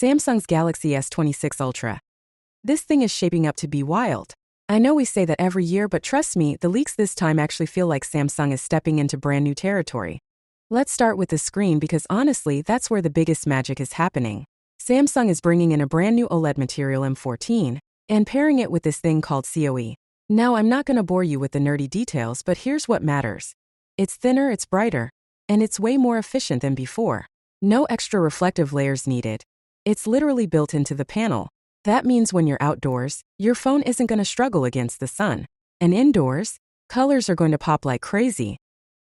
Samsung's Galaxy S26 Ultra. This thing is shaping up to be wild. I know we say that every year, but trust me, the leaks this time actually feel like Samsung is stepping into brand new territory. Let's start with the screen because honestly, that's where the biggest magic is happening. Samsung is bringing in a brand new OLED material M14 and pairing it with this thing called COE. Now, I'm not going to bore you with the nerdy details, but here's what matters. It's thinner, it's brighter, and it's way more efficient than before. No extra reflective layers needed. It's literally built into the panel. That means when you're outdoors, your phone isn't going to struggle against the sun. And indoors, colors are going to pop like crazy.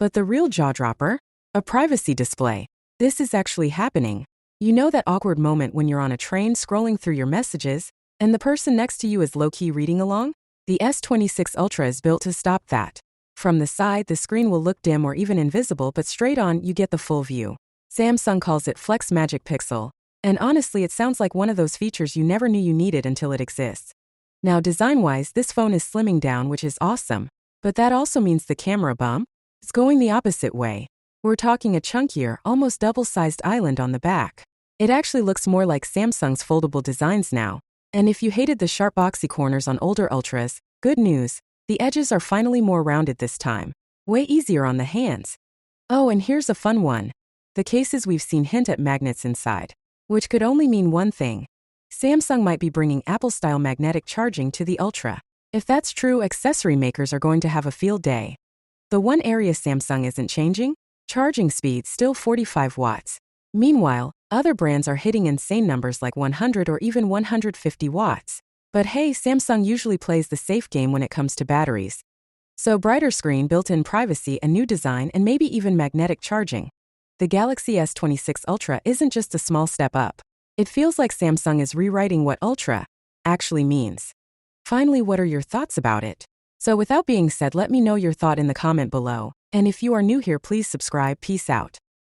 But the real jaw-dropper? A privacy display. This is actually happening. You know that awkward moment when you're on a train scrolling through your messages, and the person next to you is low-key reading along? The S26 Ultra is built to stop that. From the side, the screen will look dim or even invisible, but straight on, you get the full view. Samsung calls it Flex Magic Pixel. And honestly, it sounds like one of those features you never knew you needed until it exists. Now, design-wise, this phone is slimming down, which is awesome. But that also means the camera bump is going the opposite way. We're talking a chunkier, almost double-sized island on the back. It actually looks more like Samsung's foldable designs now. And if you hated the sharp boxy corners on older Ultras, good news, the edges are finally more rounded this time. Way easier on the hands. Oh, and here's a fun one. The cases we've seen hint at magnets inside. Which could only mean one thing. Samsung might be bringing Apple-style magnetic charging to the Ultra. If that's true, accessory makers are going to have a field day. The one area Samsung isn't changing? Charging speed, still 45 watts. Meanwhile, other brands are hitting insane numbers like 100 or even 150 watts. But hey, Samsung usually plays the safe game when it comes to batteries. So brighter screen, built-in privacy, a new design, and maybe even magnetic charging. The Galaxy S26 Ultra isn't just a small step up. It feels like Samsung is rewriting what Ultra actually means. Finally, what are your thoughts about it? So without being said, let me know your thought in the comment below. And if you are new here, please subscribe. Peace out.